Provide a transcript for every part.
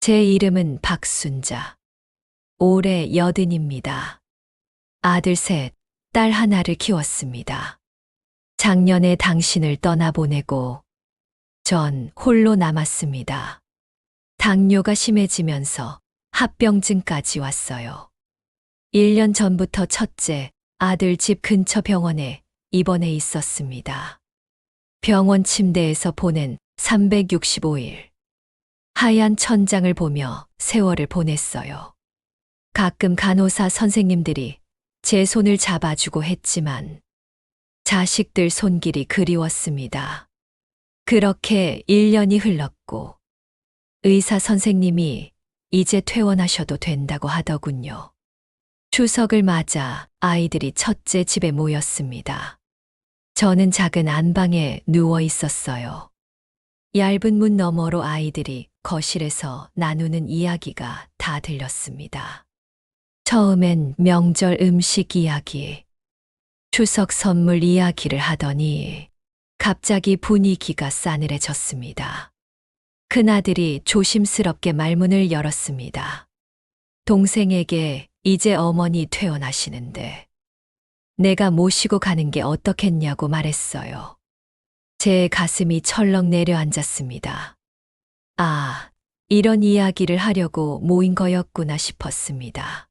제 이름은 박순자. 올해 80입니다. 아들 셋, 딸 하나를 키웠습니다. 작년에 당신을 떠나보내고 전 홀로 남았습니다. 당뇨가 심해지면서 합병증까지 왔어요. 1년 전부터 첫째 아들 집 근처 병원에 입원해 있었습니다. 병원 침대에서 보낸 365일. 하얀 천장을 보며 세월을 보냈어요. 가끔 간호사 선생님들이 제 손을 잡아주고 했지만 자식들 손길이 그리웠습니다. 그렇게 1년이 흘렀고 의사 선생님이 이제 퇴원하셔도 된다고 하더군요. 추석을 맞아 아이들이 첫째 집에 모였습니다. 저는 작은 안방에 누워 있었어요. 얇은 문 너머로 아이들이 거실에서 나누는 이야기가 다 들렸습니다. 처음엔 명절 음식 이야기, 추석 선물 이야기를 하더니 갑자기 분위기가 싸늘해졌습니다. 큰아들이 조심스럽게 말문을 열었습니다. 동생에게 이제 어머니 퇴원하시는데 내가 모시고 가는 게 어떻겠냐고 말했어요. 제 가슴이 철렁 내려앉았습니다. 아, 이런 이야기를 하려고 모인 거였구나 싶었습니다.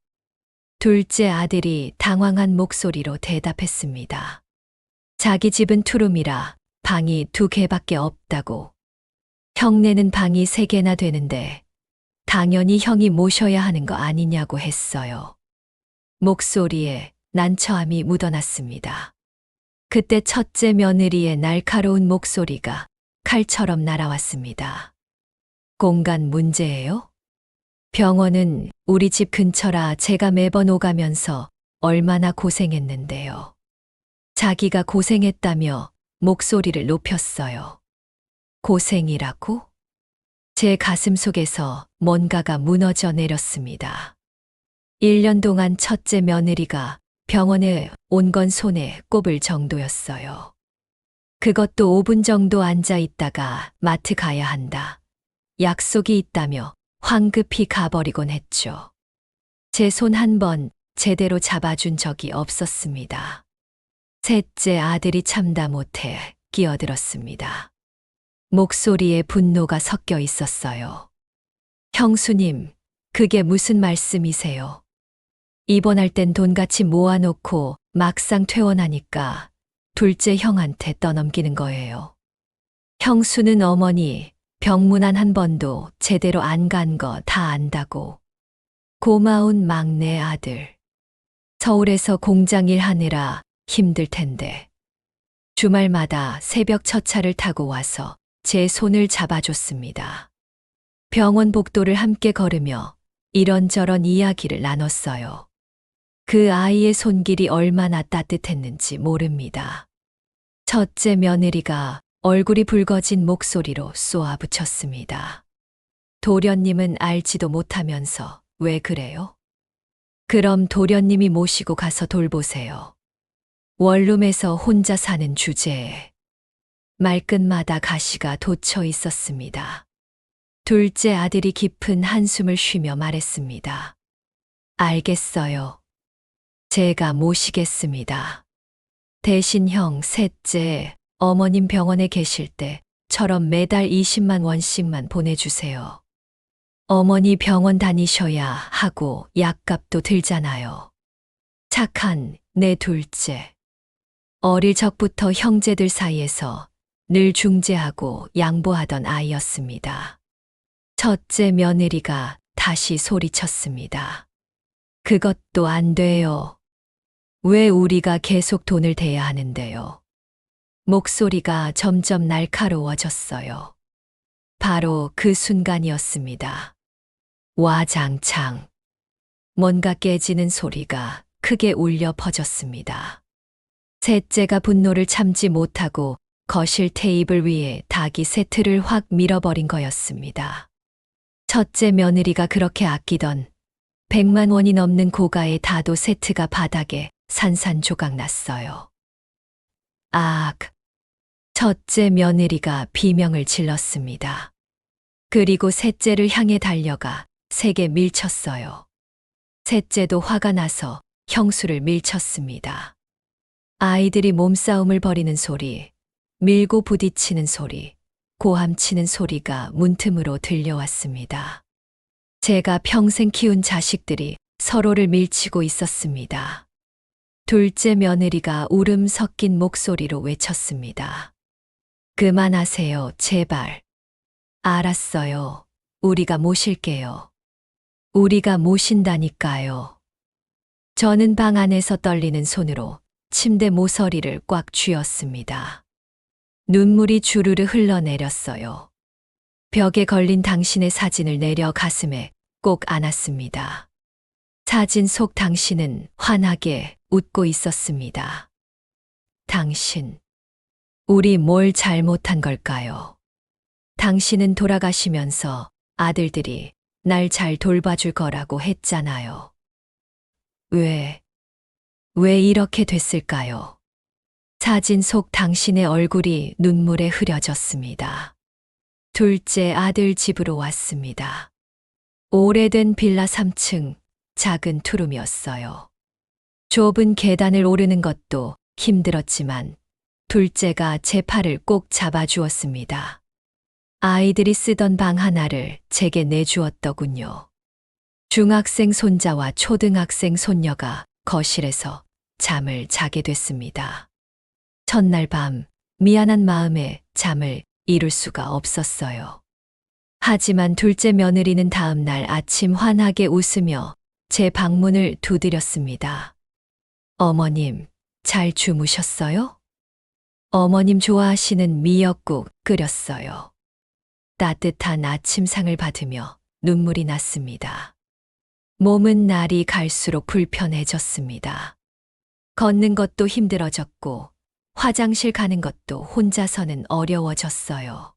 둘째 아들이 당황한 목소리로 대답했습니다. 자기 집은 투룸이라 방이 2개밖에 없다고. 형네는 방이 3개나 되는데 당연히 형이 모셔야 하는 거 아니냐고 했어요. 목소리에 난처함이 묻어났습니다. 그때 첫째 며느리의 날카로운 목소리가 칼처럼 날아왔습니다. 공간 문제예요? 병원은 우리 집 근처라 제가 매번 오가면서 얼마나 고생했는데요. 자기가 고생했다며 목소리를 높였어요. 고생이라고? 제 가슴 속에서 뭔가가 무너져 내렸습니다. 1년 동안 첫째 며느리가 병원에 온 건 손에 꼽을 정도였어요. 그것도 5분 정도 앉아 있다가 마트 가야 한다. 약속이 있다며 황급히 가버리곤 했죠. 제 손 한 번 제대로 잡아준 적이 없었습니다. 셋째 아들이 참다 못해 끼어들었습니다. 목소리에 분노가 섞여 있었어요. 형수님, 그게 무슨 말씀이세요? 입원할 땐 돈같이 모아놓고 막상 퇴원하니까 둘째 형한테 떠넘기는 거예요. 형수는 어머니 병문안 한 번도 제대로 안 간 거 다 안다고. 고마운 막내 아들. 서울에서 공장 일 하느라 힘들 텐데. 주말마다 새벽 첫차를 타고 와서 제 손을 잡아줬습니다. 병원 복도를 함께 걸으며 이런저런 이야기를 나눴어요. 그 아이의 손길이 얼마나 따뜻했는지 모릅니다. 첫째 며느리가 얼굴이 붉어진 목소리로 쏘아붙였습니다. 도련님은 알지도 못하면서 왜 그래요? 그럼 도련님이 모시고 가서 돌보세요. 원룸에서 혼자 사는 주제에 말끝마다 가시가 돋쳐 있었습니다. 둘째 아들이 깊은 한숨을 쉬며 말했습니다. 알겠어요. 제가 모시겠습니다. 대신 형 셋째, 어머님 병원에 계실 때처럼 매달 20만 원씩만 보내주세요. 어머니 병원 다니셔야 하고 약값도 들잖아요. 착한 내 둘째. 어릴 적부터 형제들 사이에서 늘 중재하고 양보하던 아이였습니다. 첫째 며느리가 다시 소리쳤습니다. 그것도 안 돼요. 왜 우리가 계속 돈을 대야 하는데요? 목소리가 점점 날카로워졌어요. 바로 그 순간이었습니다. 와장창. 뭔가 깨지는 소리가 크게 울려 퍼졌습니다. 셋째가 분노를 참지 못하고 거실 테이블 위에 닭이 세트를 확 밀어버린 거였습니다. 첫째 며느리가 그렇게 아끼던 100만 원이 넘는 고가의 다도 세트가 바닥에 산산조각 났어요. 악! 첫째 며느리가 비명을 질렀습니다. 그리고 셋째를 향해 달려가 세게 밀쳤어요. 셋째도 화가 나서 형수를 밀쳤습니다. 아이들이 몸싸움을 벌이는 소리, 밀고 부딪히는 소리, 고함치는 소리가 문틈으로 들려왔습니다. 제가 평생 키운 자식들이 서로를 밀치고 있었습니다. 둘째 며느리가 울음 섞인 목소리로 외쳤습니다. 그만하세요, 제발. 알았어요. 우리가 모실게요. 우리가 모신다니까요. 저는 방 안에서 떨리는 손으로 침대 모서리를 꽉 쥐었습니다. 눈물이 주르르 흘러내렸어요. 벽에 걸린 당신의 사진을 내려 가슴에 꼭 안았습니다. 사진 속 당신은 환하게 웃고 있었습니다. 당신, 우리 뭘 잘못한 걸까요? 당신은 돌아가시면서 아들들이 날 잘 돌봐줄 거라고 했잖아요. 왜 이렇게 됐을까요? 사진 속 당신의 얼굴이 눈물에 흐려졌습니다. 둘째 아들 집으로 왔습니다. 오래된 빌라 3층 작은 투룸이었어요. 좁은 계단을 오르는 것도 힘들었지만 둘째가 제 팔을 꼭 잡아주었습니다. 아이들이 쓰던 방 하나를 제게 내주었더군요. 중학생 손자와 초등학생 손녀가 거실에서 잠을 자게 됐습니다. 첫날 밤 미안한 마음에 잠을 이룰 수가 없었어요. 하지만 둘째 며느리는 다음 날 아침 환하게 웃으며 제 방문을 두드렸습니다. 어머님, 잘 주무셨어요? 어머님 좋아하시는 미역국 끓였어요. 따뜻한 아침상을 받으며 눈물이 났습니다. 몸은 날이 갈수록 불편해졌습니다. 걷는 것도 힘들어졌고 화장실 가는 것도 혼자서는 어려워졌어요.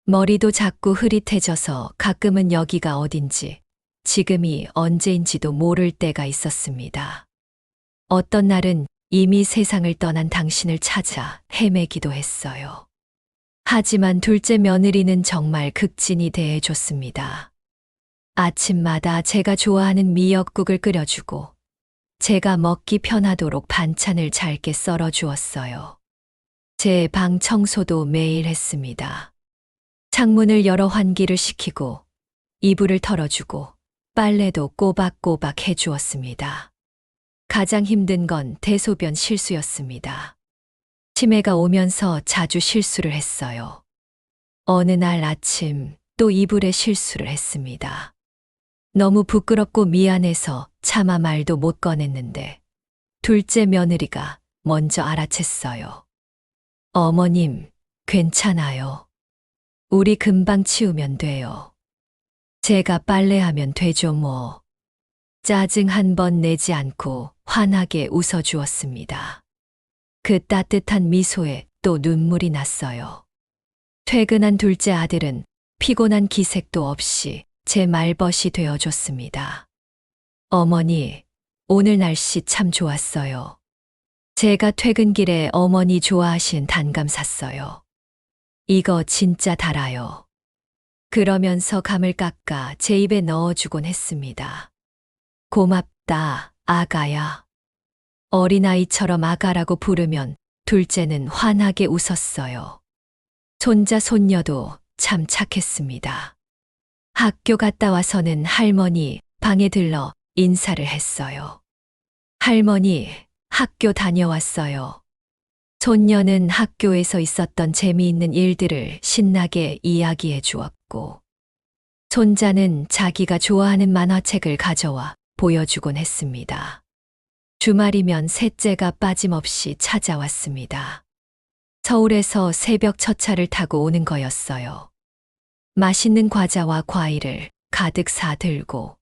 머리도 자꾸 흐릿해져서 가끔은 여기가 어딘지, 지금이 언제인지도 모를 때가 있었습니다. 어떤 날은 이미 세상을 떠난 당신을 찾아 헤매기도 했어요. 하지만 둘째 며느리는 정말 극진히 대해줬습니다. 아침마다 제가 좋아하는 미역국을 끓여주고 제가 먹기 편하도록 반찬을 잘게 썰어주었어요. 제 방 청소도 매일 했습니다. 창문을 열어 환기를 시키고 이불을 털어주고 빨래도 꼬박꼬박 해주었습니다. 가장 힘든 건 대소변 실수였습니다. 치매가 오면서 자주 실수를 했어요. 어느 날 아침 또 이불에 실수를 했습니다. 너무 부끄럽고 미안해서 차마 말도 못 꺼냈는데 둘째 며느리가 먼저 알아챘어요. 어머님, 괜찮아요. 우리 금방 치우면 돼요. 제가 빨래하면 되죠 뭐. 짜증 한 번 내지 않고 환하게 웃어주었습니다. 그 따뜻한 미소에 또 눈물이 났어요. 퇴근한 둘째 아들은 피곤한 기색도 없이 제 말벗이 되어줬습니다. 어머니, 오늘 날씨 참 좋았어요. 제가 퇴근길에 어머니 좋아하신 단감 샀어요. 이거 진짜 달아요. 그러면서 감을 깎아 제 입에 넣어주곤 했습니다. 고맙다, 아가야. 어린아이처럼 아가라고 부르면 둘째는 환하게 웃었어요. 손자 손녀도 참 착했습니다. 학교 갔다 와서는 할머니 방에 들러 인사를 했어요. 할머니, 학교 다녀왔어요. 손녀는 학교에서 있었던 재미있는 일들을 신나게 이야기해 주었고, 손자는 자기가 좋아하는 만화책을 가져와 보여주곤 했습니다. 주말이면 셋째가 빠짐없이 찾아왔습니다. 서울에서 새벽 첫차를 타고 오는 거였어요. 맛있는 과자와 과일을 가득 사들고,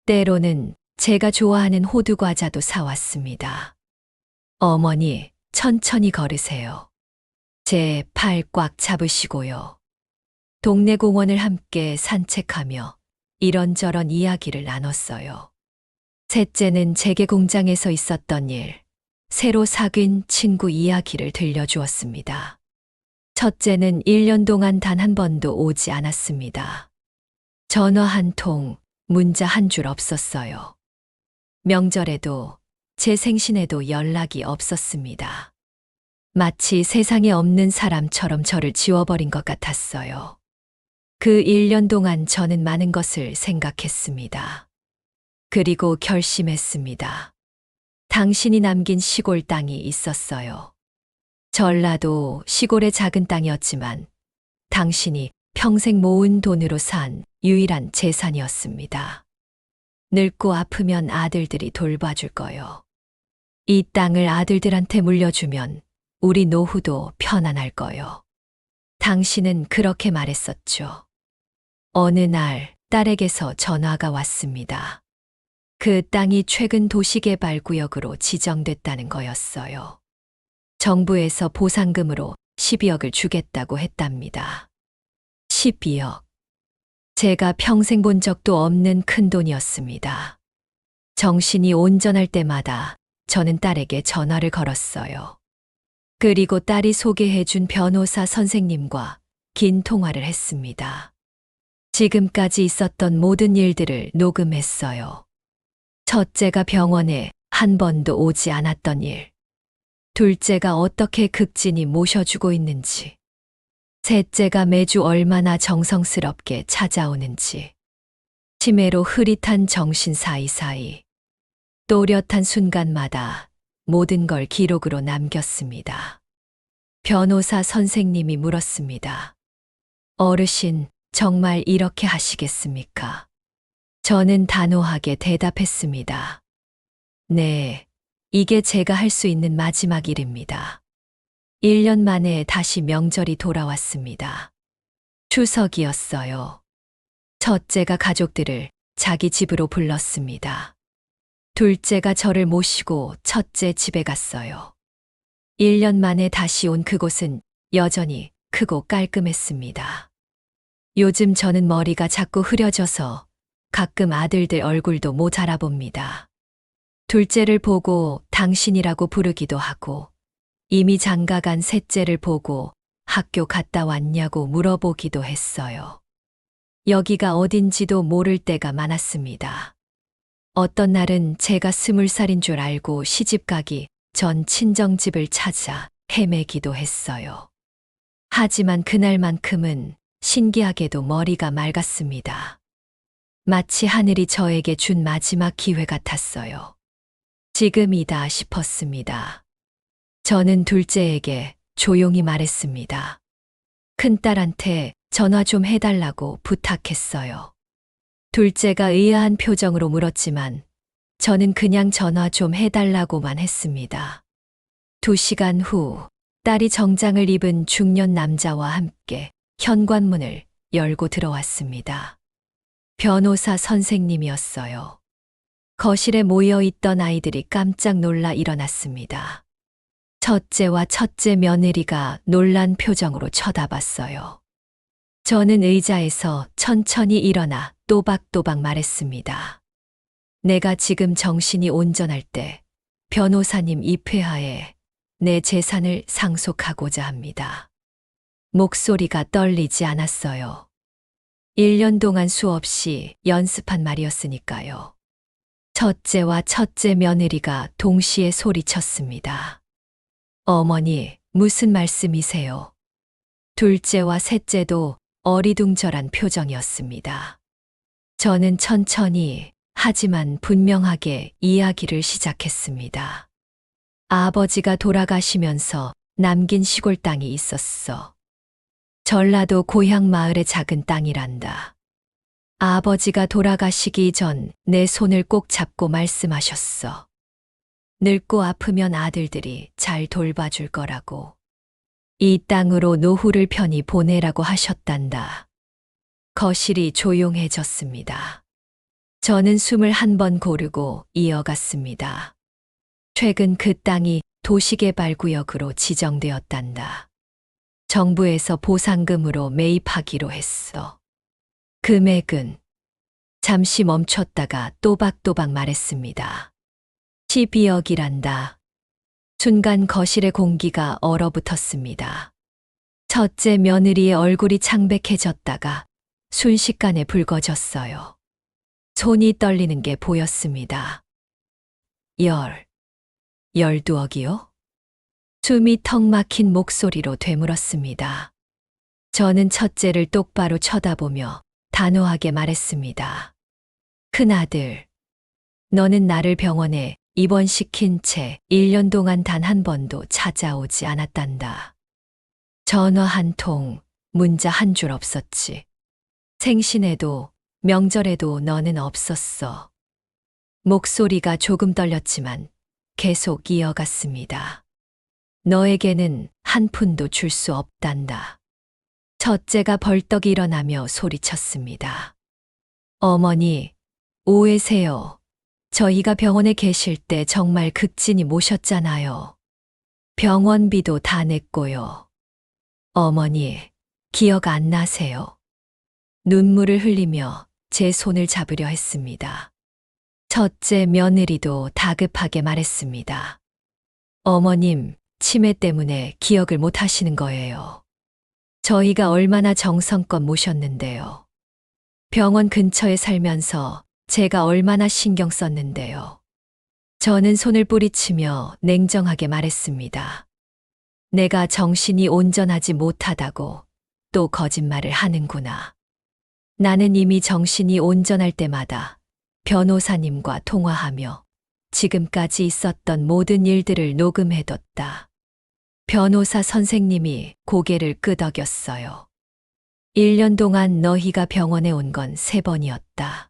때로는 제가 좋아하는 호두 과자도 사왔습니다. 어머니, 천천히 걸으세요. 제 팔 꽉 잡으시고요. 동네 공원을 함께 산책하며 이런저런 이야기를 나눴어요. 셋째는 재개 공장에서 있었던 일, 새로 사귄 친구 이야기를 들려주었습니다. 첫째는 1년 동안 단 한 번도 오지 않았습니다. 전화 한 통, 문자 한 줄 없었어요. 명절에도 제 생신에도 연락이 없었습니다. 마치 세상에 없는 사람처럼 저를 지워버린 것 같았어요. 그 1년 동안 저는 많은 것을 생각했습니다. 그리고 결심했습니다. 당신이 남긴 시골 땅이 있었어요. 전라도 시골의 작은 땅이었지만 당신이 평생 모은 돈으로 산 유일한 재산이었습니다. 늙고 아프면 아들들이 돌봐줄 거요. 이 땅을 아들들한테 물려주면 우리 노후도 편안할 거요. 당신은 그렇게 말했었죠. 어느 날 딸에게서 전화가 왔습니다. 그 땅이 최근 도시개발구역으로 지정됐다는 거였어요. 정부에서 보상금으로 12억을 주겠다고 했답니다. 12억. 제가 평생 본 적도 없는 큰 돈이었습니다. 정신이 온전할 때마다 저는 딸에게 전화를 걸었어요. 그리고 딸이 소개해준 변호사 선생님과 긴 통화를 했습니다. 지금까지 있었던 모든 일들을 녹음했어요. 첫째가 병원에 한 번도 오지 않았던 일. 둘째가 어떻게 극진히 모셔주고 있는지. 셋째가 매주 얼마나 정성스럽게 찾아오는지. 치매로 흐릿한 정신 사이사이. 또렷한 순간마다 모든 걸 기록으로 남겼습니다. 변호사 선생님이 물었습니다. 어르신, 정말 이렇게 하시겠습니까? 저는 단호하게 대답했습니다. 네, 이게 제가 할 수 있는 마지막 일입니다. 1년 만에 다시 명절이 돌아왔습니다. 추석이었어요. 첫째가 가족들을 자기 집으로 불렀습니다. 둘째가 저를 모시고 첫째 집에 갔어요. 1년 만에 다시 온 그곳은 여전히 크고 깔끔했습니다. 요즘 저는 머리가 자꾸 흐려져서 가끔 아들들 얼굴도 못 알아봅니다. 둘째를 보고 당신이라고 부르기도 하고 이미 장가간 셋째를 보고 학교 갔다 왔냐고 물어보기도 했어요. 여기가 어딘지도 모를 때가 많았습니다. 어떤 날은 제가 20살인 줄 알고 시집가기 전 친정집을 찾아 헤매기도 했어요. 하지만 그날만큼은 신기하게도 머리가 맑았습니다. 마치 하늘이 저에게 준 마지막 기회 같았어요. 지금이다 싶었습니다. 저는 둘째에게 조용히 말했습니다. 큰딸한테 전화 좀 해달라고 부탁했어요. 둘째가 의아한 표정으로 물었지만 저는 그냥 전화 좀 해달라고만 했습니다. 2시간 후 딸이 정장을 입은 중년 남자와 함께 현관문을 열고 들어왔습니다. 변호사 선생님이었어요. 거실에 모여 있던 아이들이 깜짝 놀라 일어났습니다. 첫째와 첫째 며느리가 놀란 표정으로 쳐다봤어요. 저는 의자에서 천천히 일어나 또박또박 말했습니다. 내가 지금 정신이 온전할 때 변호사님 입회하에 내 재산을 상속하고자 합니다. 목소리가 떨리지 않았어요. 1년 동안 수없이 연습한 말이었으니까요. 첫째와 첫째 며느리가 동시에 소리쳤습니다. 어머니, 무슨 말씀이세요? 둘째와 셋째도 어리둥절한 표정이었습니다. 저는 천천히 하지만 분명하게 이야기를 시작했습니다. 아버지가 돌아가시면서 남긴 시골 땅이 있었어. 전라도 고향 마을의 작은 땅이란다. 아버지가 돌아가시기 전 내 손을 꼭 잡고 말씀하셨어. 늙고 아프면 아들들이 잘 돌봐줄 거라고. 이 땅으로 노후를 편히 보내라고 하셨단다. 거실이 조용해졌습니다. 저는 숨을 한 번 고르고 이어갔습니다. 최근 그 땅이 도시개발구역으로 지정되었단다. 정부에서 보상금으로 매입하기로 했어. 금액은 잠시 멈췄다가 또박또박 말했습니다. 12억이란다. 순간 거실의 공기가 얼어붙었습니다. 첫째 며느리의 얼굴이 창백해졌다가 순식간에 붉어졌어요. 손이 떨리는 게 보였습니다. 12억이요? 숨이 턱 막힌 목소리로 되물었습니다. 저는 첫째를 똑바로 쳐다보며 단호하게 말했습니다. 큰아들, 너는 나를 병원에 입원시킨 채 1년 동안 단 한 번도 찾아오지 않았단다. 전화 한 통, 문자 한 줄 없었지. 생신에도 명절에도 너는 없었어. 목소리가 조금 떨렸지만 계속 이어갔습니다. 너에게는 한 푼도 줄 수 없단다. 첫째가 벌떡 일어나며 소리쳤습니다. 어머니, 오해세요. 저희가 병원에 계실 때 정말 극진히 모셨잖아요. 병원비도 다 냈고요. 어머니, 기억 안 나세요? 눈물을 흘리며 제 손을 잡으려 했습니다. 첫째 며느리도 다급하게 말했습니다. 어머님, 치매 때문에 기억을 못 하시는 거예요. 저희가 얼마나 정성껏 모셨는데요. 병원 근처에 살면서 제가 얼마나 신경 썼는데요. 저는 손을 뿌리치며 냉정하게 말했습니다. 내가 정신이 온전하지 못하다고 또 거짓말을 하는구나. 나는 이미 정신이 온전할 때마다 변호사님과 통화하며 지금까지 있었던 모든 일들을 녹음해뒀다. 변호사 선생님이 고개를 끄덕였어요. 1년 동안 너희가 병원에 온 건 3번이었다.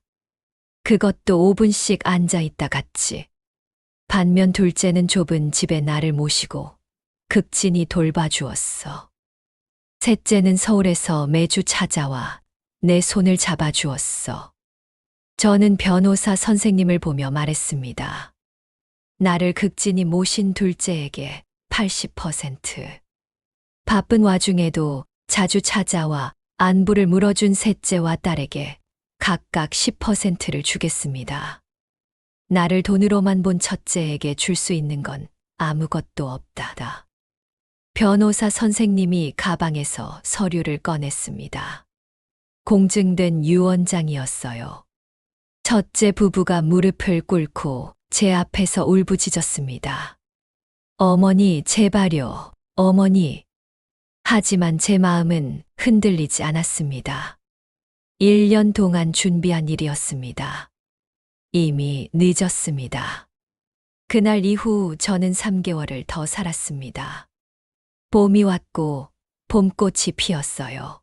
그것도 5분씩 앉아있다 갔지. 반면 둘째는 좁은 집에 나를 모시고 극진히 돌봐주었어. 셋째는 서울에서 매주 찾아와 내 손을 잡아주었어. 저는 변호사 선생님을 보며 말했습니다. 나를 극진히 모신 둘째에게 80%. 바쁜 와중에도 자주 찾아와 안부를 물어준 셋째와 딸에게 각각 10%를 주겠습니다. 나를 돈으로만 본 첫째에게 줄 수 있는 건 아무것도 없다. 변호사 선생님이 가방에서 서류를 꺼냈습니다. 공증된 유언장이었어요. 첫째 부부가 무릎을 꿇고 제 앞에서 울부짖었습니다. 어머니, 제발요, 어머니. 하지만 제 마음은 흔들리지 않았습니다. 1년 동안 준비한 일이었습니다. 이미 늦었습니다. 그날 이후 저는 3개월을 더 살았습니다. 봄이 왔고 봄꽃이 피었어요.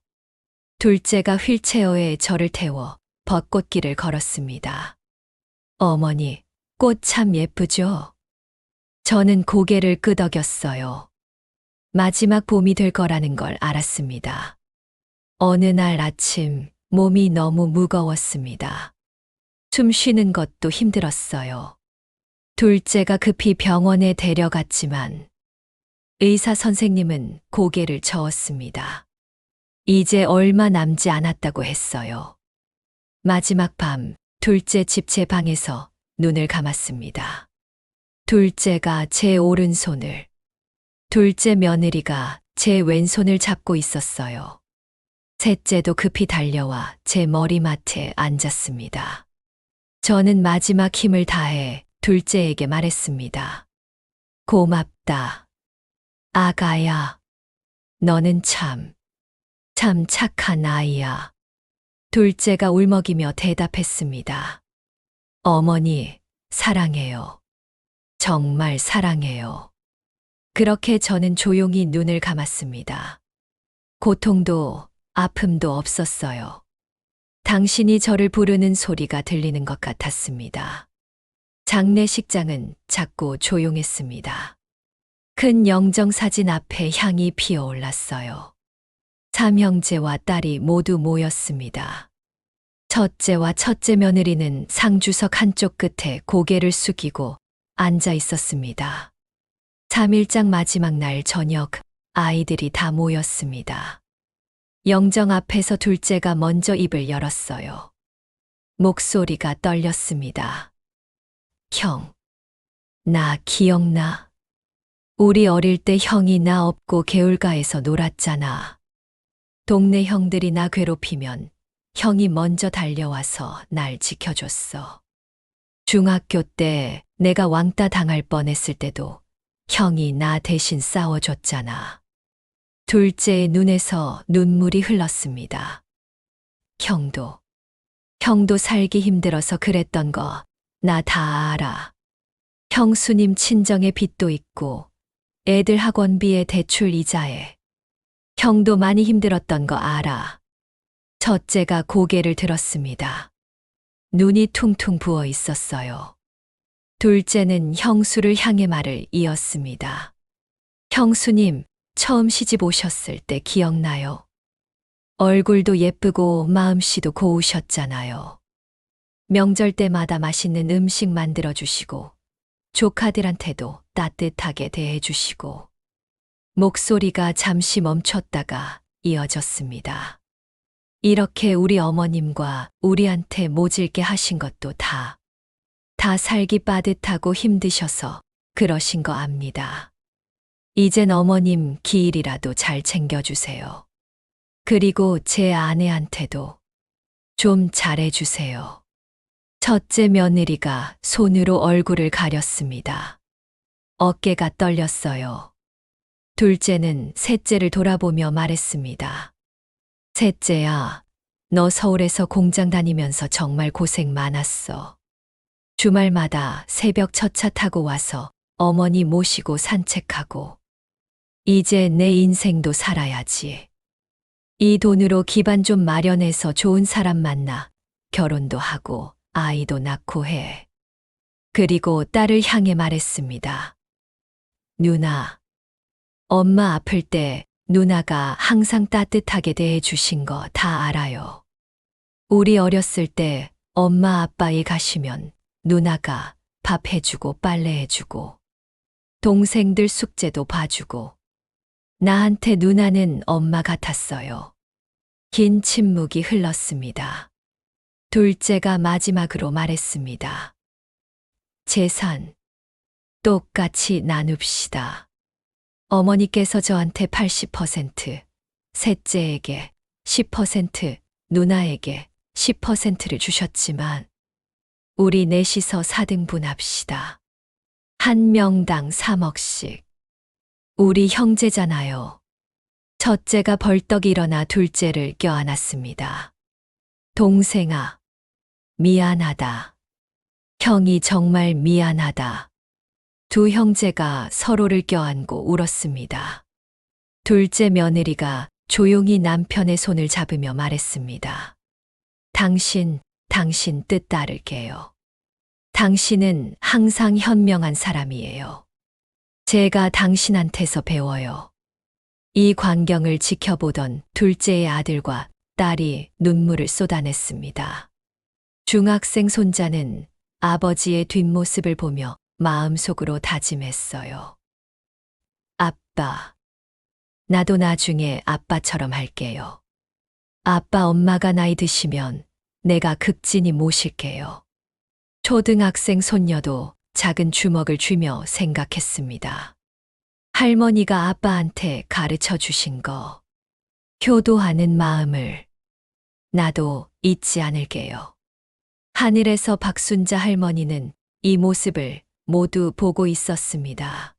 둘째가 휠체어에 저를 태워 벚꽃길을 걸었습니다. 어머니, 꽃 참 예쁘죠? 저는 고개를 끄덕였어요. 마지막 봄이 될 거라는 걸 알았습니다. 어느 날 아침 몸이 너무 무거웠습니다. 숨 쉬는 것도 힘들었어요. 둘째가 급히 병원에 데려갔지만 의사 선생님은 고개를 저었습니다. 이제 얼마 남지 않았다고 했어요. 마지막 밤 둘째 집 제 방에서 눈을 감았습니다. 둘째가 제 오른손을, 둘째 며느리가 제 왼손을 잡고 있었어요. 셋째도 급히 달려와 제 머리맡에 앉았습니다. 저는 마지막 힘을 다해 둘째에게 말했습니다. 고맙다. 아가야, 너는 참 착한 아이야. 둘째가 울먹이며 대답했습니다. 어머니, 사랑해요. 정말 사랑해요. 그렇게 저는 조용히 눈을 감았습니다. 고통도 아픔도 없었어요. 당신이 저를 부르는 소리가 들리는 것 같았습니다. 장례식장은 작고 조용했습니다. 큰 영정사진 앞에 향이 피어올랐어요. 삼형제와 딸이 모두 모였습니다. 첫째와 첫째 며느리는 상주석 한쪽 끝에 고개를 숙이고 앉아 있었습니다. 3일장 마지막 날 저녁 아이들이 다 모였습니다. 영정 앞에서 둘째가 먼저 입을 열었어요. 목소리가 떨렸습니다. 형, 나 기억나? 우리 어릴 때 형이 나 업고 개울가에서 놀았잖아. 동네 형들이 나 괴롭히면 형이 먼저 달려와서 날 지켜줬어. 중학교 때 내가 왕따 당할 뻔했을 때도 형이 나 대신 싸워줬잖아. 둘째의 눈에서 눈물이 흘렀습니다. 형도 살기 힘들어서 그랬던 거 나 다 알아. 형수님 친정에 빚도 있고 애들 학원비에 대출 이자에 형도 많이 힘들었던 거 알아. 첫째가 고개를 들었습니다. 눈이 퉁퉁 부어 있었어요. 둘째는 형수를 향해 말을 이었습니다. 형수님, 처음 시집 오셨을 때 기억나요? 얼굴도 예쁘고 마음씨도 고우셨잖아요. 명절 때마다 맛있는 음식 만들어주시고, 조카들한테도 따뜻하게 대해주시고, 목소리가 잠시 멈췄다가 이어졌습니다. 이렇게 우리 어머님과 우리한테 모질게 하신 것도 다 살기 빠듯하고 힘드셔서 그러신 거 압니다. 이젠 어머님 기일이라도 잘 챙겨주세요. 그리고 제 아내한테도 좀 잘해주세요. 첫째 며느리가 손으로 얼굴을 가렸습니다. 어깨가 떨렸어요. 둘째는 셋째를 돌아보며 말했습니다. 셋째야, 너 서울에서 공장 다니면서 정말 고생 많았어. 주말마다 새벽 첫차 타고 와서 어머니 모시고 산책하고. 이제 내 인생도 살아야지. 이 돈으로 기반 좀 마련해서 좋은 사람 만나 결혼도 하고 아이도 낳고 해. 그리고 딸을 향해 말했습니다. 누나, 엄마 아플 때 누나가 항상 따뜻하게 대해주신 거 다 알아요. 우리 어렸을 때 엄마 아빠에 가시면 누나가 밥 해주고 빨래 해주고 동생들 숙제도 봐주고 나한테 누나는 엄마 같았어요. 긴 침묵이 흘렀습니다. 둘째가 마지막으로 말했습니다. 재산 똑같이 나눕시다. 어머니께서 저한테 80%, 셋째에게 10%, 누나에게 10%를 주셨지만 우리 넷이서 4등분합시다. 한 명당 3억씩. 우리 형제잖아요. 첫째가 벌떡 일어나 둘째를 껴안았습니다. 동생아, 미안하다. 형이 정말 미안하다. 두 형제가 서로를 껴안고 울었습니다. 둘째 며느리가 조용히 남편의 손을 잡으며 말했습니다. 당신 뜻 따를게요. 당신은 항상 현명한 사람이에요. 제가 당신한테서 배워요. 이 광경을 지켜보던 둘째의 아들과 딸이 눈물을 쏟아냈습니다. 중학생 손자는 아버지의 뒷모습을 보며 마음속으로 다짐했어요. 아빠, 나도 나중에 아빠처럼 할게요. 아빠 엄마가 나이 드시면 내가 극진히 모실게요. 초등학생 손녀도 작은 주먹을 쥐며 생각했습니다. 할머니가 아빠한테 가르쳐 주신 거, 효도하는 마음을 나도 잊지 않을게요. 하늘에서 박순자 할머니는 이 모습을 모두 보고 있었습니다.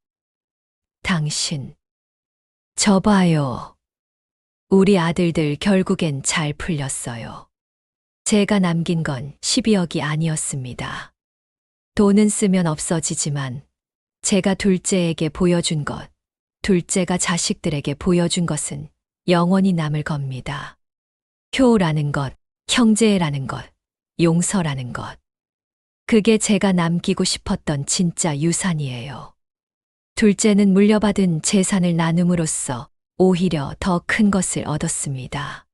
당신, 저 봐요. 우리 아들들 결국엔 잘 풀렸어요. 제가 남긴 건 12억이 아니었습니다. 돈은 쓰면 없어지지만 제가 둘째에게 보여준 것, 둘째가 자식들에게 보여준 것은 영원히 남을 겁니다. 효라는 것, 형제라는 것, 용서라는 것. 그게 제가 남기고 싶었던 진짜 유산이에요. 둘째는 물려받은 재산을 나눔으로써 오히려 더 큰 것을 얻었습니다.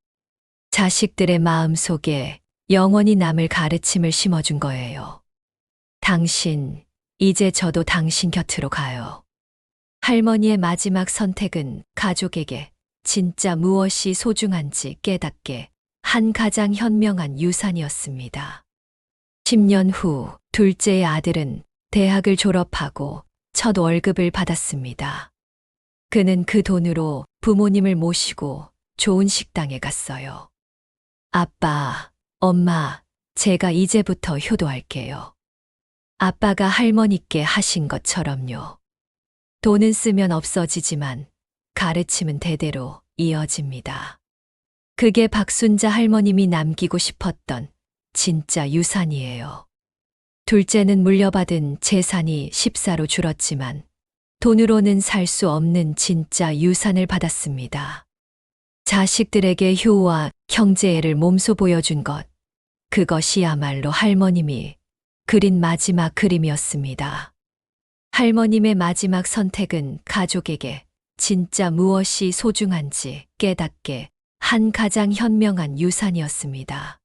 자식들의 마음 속에 영원히 남을 가르침을 심어준 거예요. 당신, 이제 저도 당신 곁으로 가요. 할머니의 마지막 선택은 가족에게 진짜 무엇이 소중한지 깨닫게 한 가장 현명한 유산이었습니다. 10년 후 둘째의 아들은 대학을 졸업하고 첫 월급을 받았습니다. 그는 그 돈으로 부모님을 모시고 좋은 식당에 갔어요. 아빠, 엄마, 제가 이제부터 효도할게요. 아빠가 할머니께 하신 것처럼요. 돈은 쓰면 없어지지만 가르침은 대대로 이어집니다. 그게 박순자 할머님이 남기고 싶었던 진짜 유산이에요. 둘째는 물려받은 재산이 14로 줄었지만 돈으로는 살 수 없는 진짜 유산을 받았습니다. 자식들에게 효와 형제애를 몸소 보여준 것, 그것이야말로 할머님이 그린 마지막 그림이었습니다. 할머님의 마지막 선택은 가족에게 진짜 무엇이 소중한지 깨닫게 한 가장 현명한 유산이었습니다.